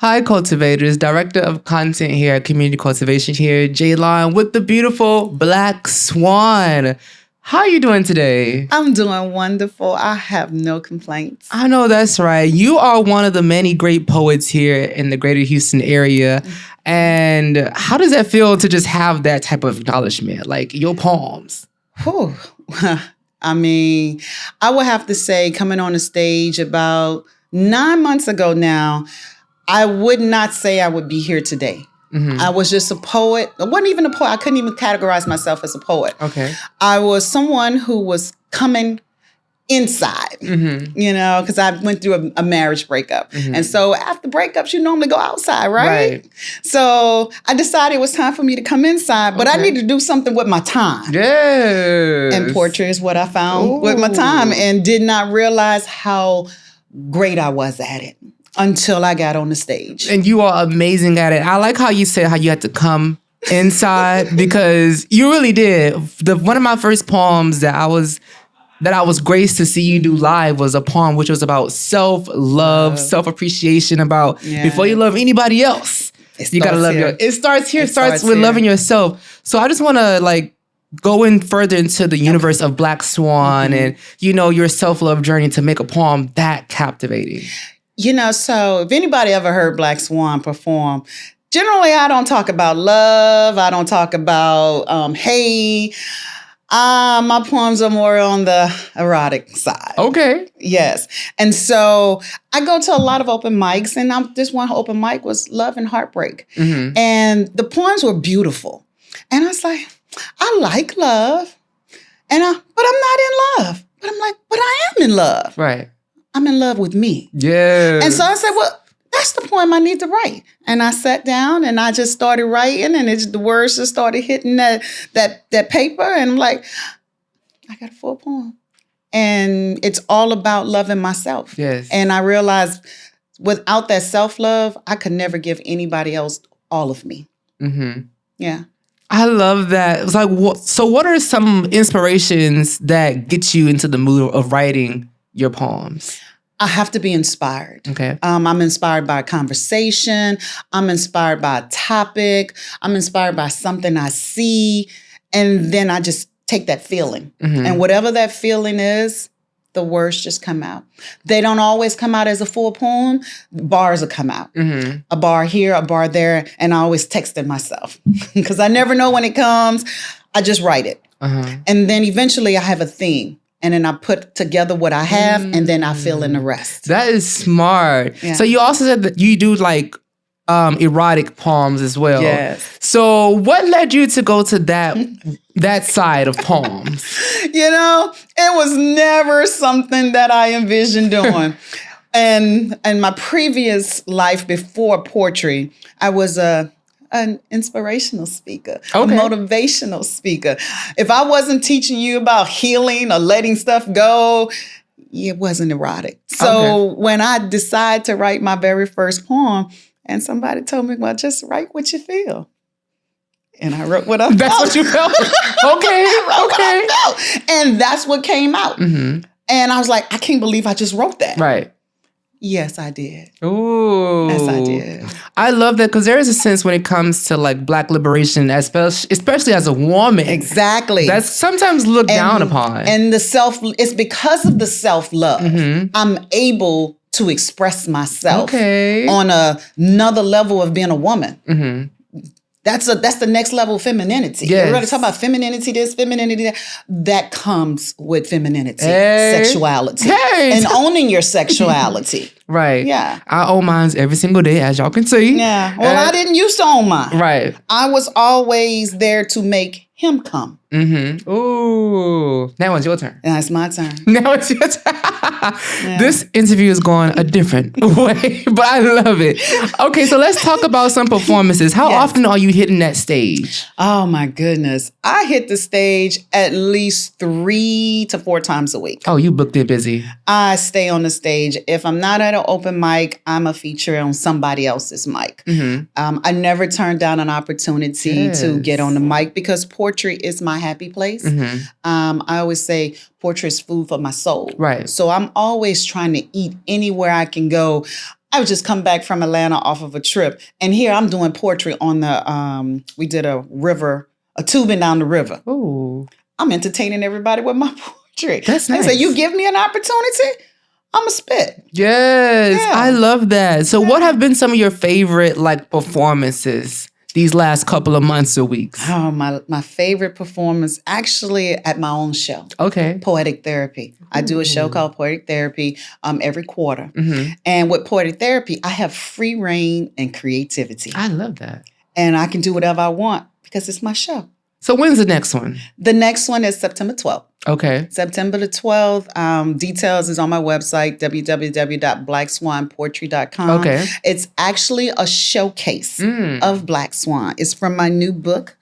Hi, cultivators. Director of Content here at Community Cultivation here, Jaylon, with the beautiful Black Swan. How are you doing today? I'm doing wonderful. I have no complaints. I know that's right. You are one of the many great poets here in the greater Houston area. And how does that feel to just have that type of acknowledgement, like your poems? Whew. I mean, I would have to say coming on the stage about 9 months ago now, I would not say I would be here today. Mm-hmm. I was just a poet. I wasn't even a poet. I couldn't even categorize myself as a poet. Okay. I was someone who was coming inside, because I went through a marriage breakup. Mm-hmm. And so after breakups, you normally go outside, right? So I decided it was time for me to come inside, but I need to do something with my time. Yes. And poetry is what I found with my time, and did not realize how great I was at it until I got on the stage. And you are amazing at it. I like how you said how you had to come inside because you really did. One of my first poems that I was graced to see you do live was a poem which was about self-love, self-appreciation, about before you love anybody else, you gotta love your. It starts here. It starts with loving yourself. So I just want to go in further into the universe of Black Swan and your self-love journey to make a poem that captivating. So if anybody ever heard Black Swan perform, generally I don't talk about love. I don't talk about hate. My poems are more on the erotic side. Okay. Yes. And so I go to a lot of open mics, and this one open mic was Love and Heartbreak. Mm-hmm. And the poems were beautiful. And I was like, I like love, but I'm not in love. But I'm like, but I am in love. Right. I'm in love with me. Yeah. And so I said, well, that's the poem I need to write. And I sat down and I just started writing, and the words just started hitting that paper. And I'm like, I got a full poem. And it's all about loving myself. Yes. And I realized without that self-love, I could never give anybody else all of me. Mm-hmm. Yeah. I love that. It's like, so what are some inspirations that get you into the mood of writing your poems? I have to be inspired. Okay. I'm inspired by a conversation. I'm inspired by a topic. I'm inspired by something I see. And then I just take that feeling. Mm-hmm. And whatever that feeling is, the words just come out. They don't always come out as a full poem. Bars will come out. Mm-hmm. A bar here, a bar there. And I always text it myself because I never know when it comes. I just write it. Uh-huh. And then eventually I have a theme. And then I put together what I have, and then I fill in the rest. That is smart. Yeah. So you also said that you do erotic poems as well. Yes. So what led you to go to that side of poems? It was never something that I envisioned doing. And my previous life before poetry, I was an inspirational speaker, a motivational speaker. If I wasn't teaching you about healing or letting stuff go, it wasn't erotic. So when I decided to write my very first poem, and somebody told me, well, just write what you feel. And I wrote what I felt. That's what you felt? Okay. What I felt. And that's what came out. Mm-hmm. And I was like, I can't believe I just wrote that. Right. Yes, I did. Ooh. Yes, I did. I love that because there is a sense when it comes to Black liberation, especially as a woman. Exactly. That's sometimes looked down upon. And it's because of the self-love. Mm-hmm. I'm able to express myself on another level of being a woman. Mm-hmm. That's the next level of femininity. Yes. Everybody talk about femininity this, femininity that. That comes with femininity, sexuality, and owning your sexuality. Right. Yeah. I own mine every single day, as y'all can see. Yeah. Well, I didn't used to own mine. Right. I was always there to make him come. Mm-hmm. Ooh. Now it's your turn. Now it's my turn. Now it's your turn. Yeah. This interview is going a different way, but I love it. Okay, so let's talk about some performances. How often are you hitting that stage? Oh, my goodness. I hit the stage at least 3 to 4 times a week. Oh, you booked it busy. I stay on the stage. If I'm not at an open mic, I'm a feator on somebody else's mic. Mm-hmm. I never turn down an opportunity to get on the mic because poetry is my happy place. Mm-hmm. I always say poetry is food for my soul. Right. So I'm always trying to eat anywhere I can go. I was just come back from Atlanta off of a trip. And here I'm doing poetry on the, we did a tubing down the river. Ooh. I'm entertaining everybody with my poetry. That's nice. They say, you give me an opportunity, I'm a spit. Yes, Yeah. I love that. So what have been some of your favorite like performances these last couple of months or weeks? Oh, my favorite performance actually at my own show. Okay. Poetic Therapy. I do a show called Poetic Therapy every quarter. Mm-hmm. And with Poetic Therapy, I have free reign and creativity. I love that. And I can do whatever I want because it's my show. So when's the next one? The next one is September 12th. Okay. September the 12th. Details is on my website, www.blackswanpoetry.com. Okay. It's actually a showcase of Black Swan. It's from my new book,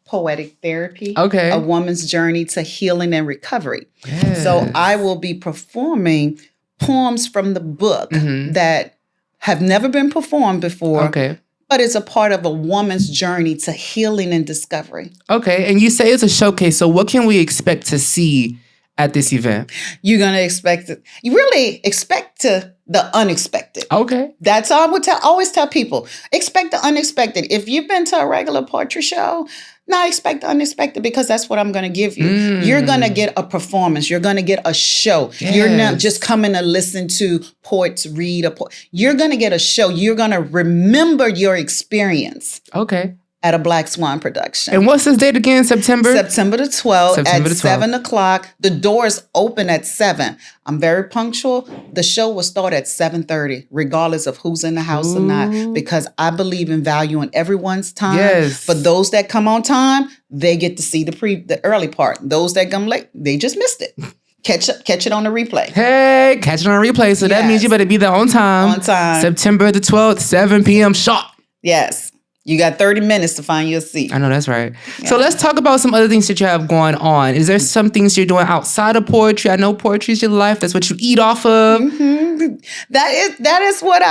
Poetic Therapy. Okay. A Woman's Journey to Healing and Recovery. Yes. So I will be performing poems from the book that have never been performed before. Okay. But it's a part of a woman's journey to healing and discovery. Okay. And you say it's a showcase. So what can we expect to see at this event? You're going to expect it. You really expect the unexpected. Okay. That's all I would always tell people. Expect the unexpected. If you've been to a regular poetry show, now expect the unexpected because that's what I'm going to give you. You're going to get a performance. You're going to get a show. Yes. You're not just coming to listen to poets read a poem. You're going to get a show. You're going to remember your experience. Okay. At a Black Swan production. And what's this date again? September? September the 12th September at the 12th. 7 o'clock. The doors open at 7. I'm very punctual. The show will start at 7:30, regardless of who's in the house or not, because I believe in valuing everyone's time. Yes. For those that come on time, they get to see the early part. Those that come late, they just missed it. Catch it on the replay. Hey, catch it on replay. So that means you better be there on time. On time. September the 12th, 7 p.m. sharp. Yes. You got 30 minutes to find your seat. I know that's right. Yeah. So let's talk about some other things that you have going on. Is there some things you're doing outside of poetry? I know poetry is your life. That's what you eat off of. Mm-hmm. That is what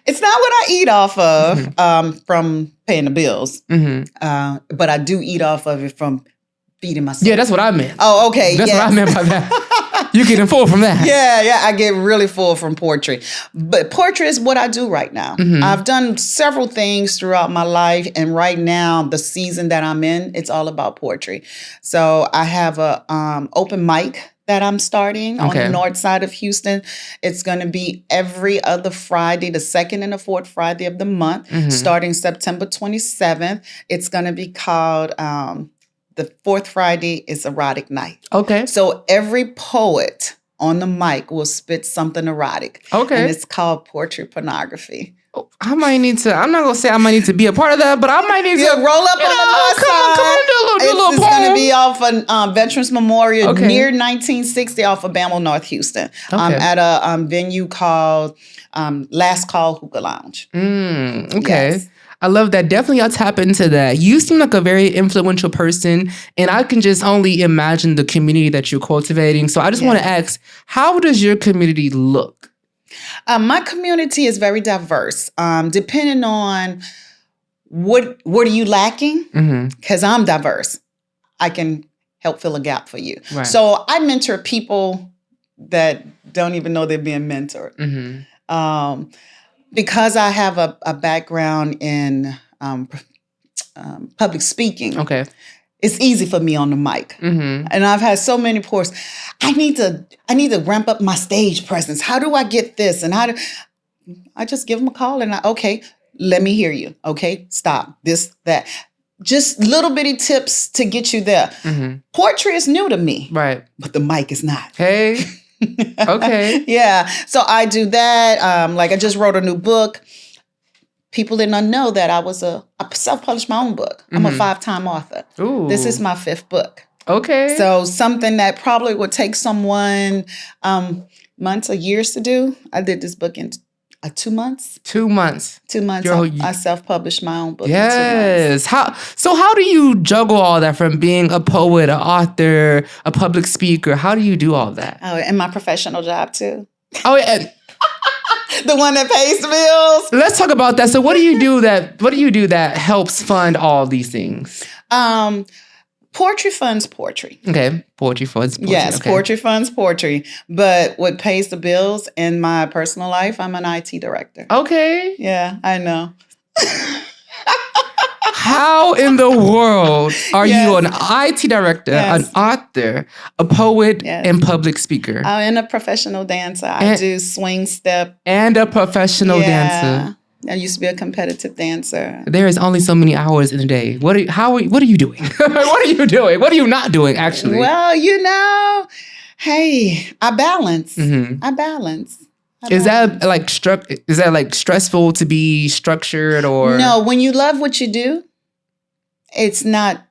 it's not what I eat off of from paying the bills. But I do eat off of it from feeding myself. Yeah, that's what I meant. Oh, okay. That's what I meant by that. You're getting full from that. Yeah, I get really full from poetry. But poetry is what I do right now. I've done several things throughout my life, and right now, the season that I'm in, it's all about poetry. So I have a open mic that I'm starting on the north side of Houston. It's going to be every other Friday, the second and the fourth Friday of the month, starting September 27th. It's going to be called... the fourth Friday is Erotic Night. Okay. So every poet on the mic will spit something erotic. Okay. And it's called Poetry Pornography. I might need to, I'm not going to say I might need to be a part of that, but I might need to roll up on the north side. Come on, do a little poem. It's going to be off of Veterans Memorial near 1960 off of Bamble, North Houston. At a venue called Last Call Hookah Lounge. Okay. Yes. I love that. Definitely I'll tap into that. You seem like a very influential person, and I can just only imagine the community that you're cultivating. So I just want to ask, how does your community look? My community is very diverse. Depending on what are you lacking, because I'm diverse, I can help fill a gap for you. Right. So I mentor people that don't even know they're being mentored. Because I have a background in public speaking, it's easy for me on the mic. And I've had so many pours. I need to ramp up my stage presence. How do I get this? And I just give them a call and let me hear you. Okay, stop this, that. Just little bitty tips to get you there. Poetry is new to me, right? But the mic is not. Hey. Okay. Yeah. So I do that. I just wrote a new book. People did not know that I self-published my own book. I'm a 5-time author. Ooh. This is my 5th book. Okay. So something that probably would take someone months or years to do. I did this book in 2 months. 2 months. 2 months. I self-published my own book. Yes. In 2 months. How do you juggle all that from being a poet, an author, a public speaker? How do you do all that? Oh, and my professional job too. Oh, yeah. The one that pays the bills. Let's talk about that. So what do you do that helps fund all these things? Poetry funds poetry. Okay. Poetry funds poetry. Yes, okay. poetry funds poetry. But what pays the bills in my personal life, I'm an IT director. Okay. Yeah, I know. How in the world are you an IT director, an author, a poet, and public speaker? I'm a professional dancer. I do swing step. And a professional dancer. I used to be a competitive dancer. There is only so many hours in a day. What are you doing? What are you doing? What are you not doing, actually? Well, hey, I balance. I balance. Is that like stressful to be structured or? No, when you love what you do, it's not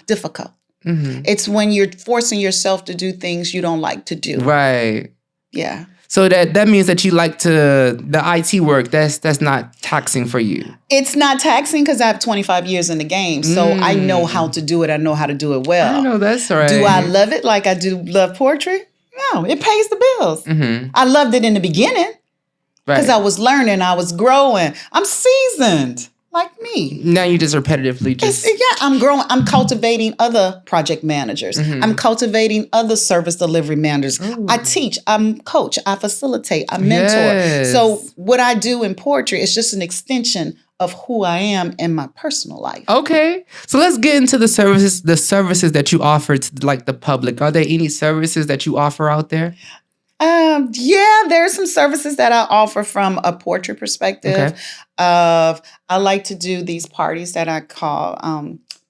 difficult. It's when you're forcing yourself to do things you don't like to do. Right. Yeah. So that means that you like the IT work. That's not taxing for you. It's not taxing because I have 25 years in the game. So I know how to do it. I know how to do it well. I know that's right. Do I love it like I do love poetry? No, it pays the bills. I loved it in the beginning because I was learning. I was growing. I'm seasoned. Like me. Now you just repetitively just... I'm growing. I'm cultivating other project managers. I'm cultivating other service delivery managers. Ooh. I teach. I'm coach. I facilitate. I mentor. Yes. So what I do in poetry is just an extension of who I am in my personal life. Okay. So let's get into the services that you offer to like the public. Are there any services that you offer out there? There's some services that I offer from a poetry perspective. Okay. I like to do these parties that I call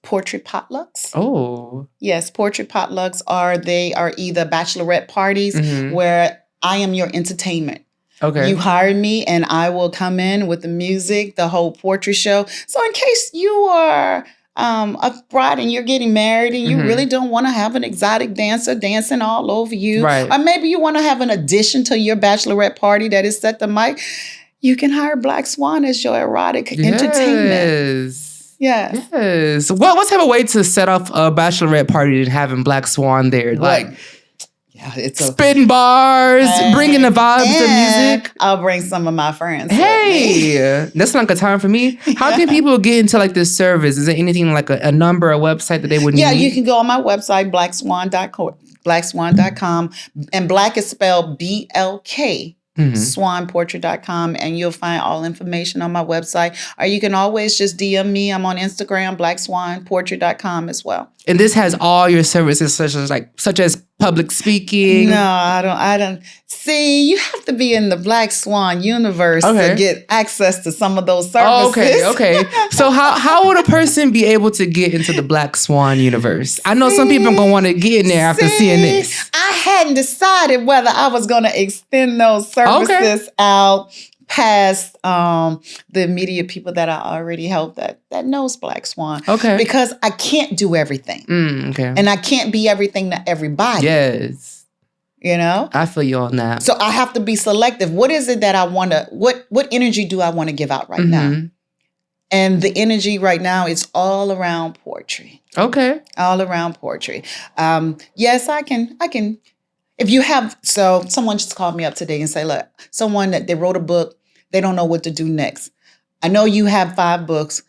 poetry potlucks. Oh. Yes, poetry potlucks are either bachelorette parties where I am your entertainment. Okay. You hire me and I will come in with the music, the whole poetry show. So in case you are a bride and you're getting married and you really don't want to have an exotic dancer dancing all over you. Right. Or maybe you want to have an addition to your bachelorette party that is set the mic. You can hire Black Swan as your erotic entertainment. Yes. What type of way to set up a bachelorette party and having Black Swan there? It's spitting bars, bringing the vibes, the music. I'll bring some of my friends. Hey, that's not a good time for me. How can people get into like this service? Is there anything like a number, a website that they would need? Yeah, you can go on my website, blackswan.com. And Black is spelled BLK. Swanportrait.com, and you'll find all information on my website. Or you can always just DM me. I'm on Instagram, blackswanportrait.com as well. And this has all your services such as public speaking. No, I don't. See, you have to be in the Black Swan universe to get access to some of those services. Okay. So how would a person be able to get into the Black Swan universe? I know some people are going to want to get in there after seeing this. I hadn't decided whether I was going to extend those services out past the immediate people that I already helped that knows Black Swan. Okay. Because I can't do everything. And I can't be everything to everybody. Yes. You know? I feel you on that. So I have to be selective. What is it that I want to, what energy do I want to give out right now? And the energy right now is all around poetry. Okay. All around poetry. Yes, I can. If you have, so someone just called me up today and say, look, someone that they wrote a book, they don't know what to do next. I know you have 5 books.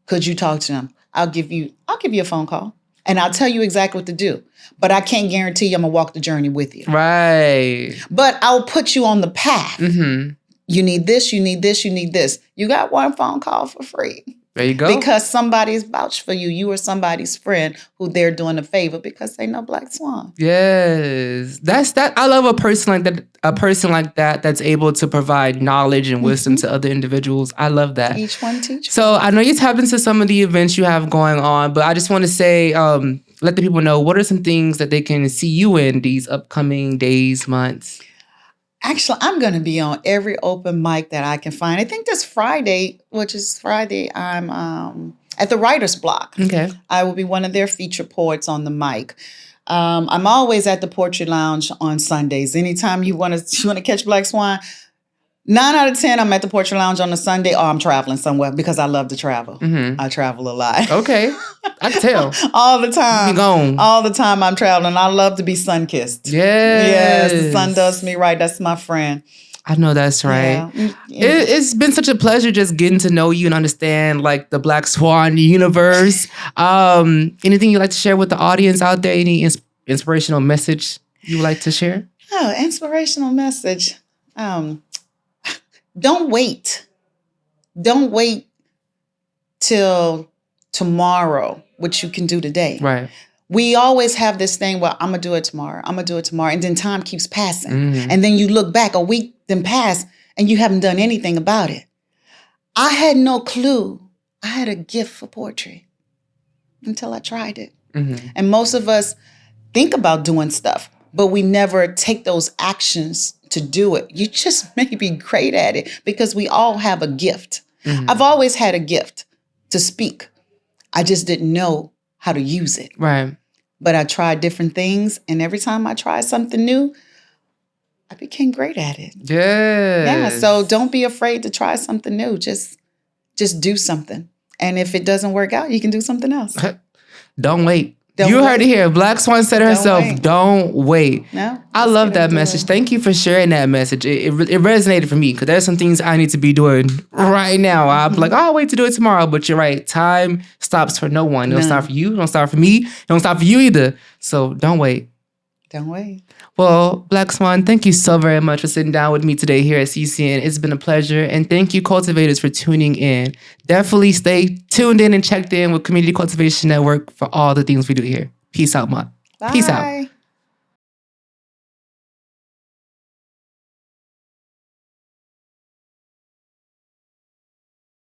Could you talk to them? I'll give you a phone call and I'll tell you exactly what to do. But I can't guarantee you I'm going to walk the journey with you. Right. But I'll put you on the path. You need this, you need this, you need this. You got one phone call for free. There you go. Because somebody's vouched for you. You are somebody's friend who they're doing a favor because they know Black Swan. Yes. That's that. I love a person like that. A person like that that's able to provide knowledge and wisdom to other individuals. I love that. Each one teach. So I know you tapped into some of the events you have going on, but I just want to say, let the people know what are some things that they can see you in these upcoming days, months. Actually, I'm going to be on every open mic that I can find. I think this Friday, I'm at the Writer's Block. Okay. I will be one of their featured poets on the mic. I'm always at the Poetry Lounge on Sundays. Anytime you want to catch Black Swan, 9 out of 10, I'm at the Poetry Lounge on a Sunday, or I'm traveling somewhere because I love to travel. I travel a lot. Okay. I can tell. All the time. Be gone. All the time I'm traveling. I love to be sun-kissed. Yes. Yes, the sun does me right. That's my friend. I know that's right. Yeah. It's been such a pleasure just getting to know you and understand like the Black Swan universe. Anything you'd like to share with the audience out there? Any inspirational message you would like to share? Oh, inspirational message. Don't wait. Don't wait till tomorrow, what you can do today. Right. We always have this thing, well, I'm going to do it tomorrow. I'm going to do it tomorrow. And then time keeps passing. Mm-hmm. And then you look back, a week then pass, and you haven't done anything about it. I had no clue I had a gift for poetry until I tried it. Mm-hmm. And most of us think about doing stuff, but we never take those actions to do it. You just may be great at it because we all have a gift. Mm-hmm. I've always had a gift to speak. I just didn't know how to use it. Right. But I tried different things, and every time I tried something new, I became great at it. Yes. Yeah, so don't be afraid to try something new. Just do something. And if it doesn't work out, you can do something else. Don't wait. Don't You wait. heard it here. Black Swan said herself, wait. don't wait. No, I let's love get that into message. it. Thank you for sharing that message. It resonated for me because there's some things I need to be doing right now. I'm like, oh, I'll wait to do it tomorrow. But you're right. Time stops for no one. It don't stop for you. It don't stop for me. It don't stop for you either. So don't wait. Don't wait. Well, Black Swan, thank you so very much for sitting down with me today here at CCN. It's been a pleasure. And thank you, cultivators, for tuning in. Definitely stay tuned in and checked in with Community Cultivation Network for all the things we do here. Peace out, Ma. Bye. Peace out.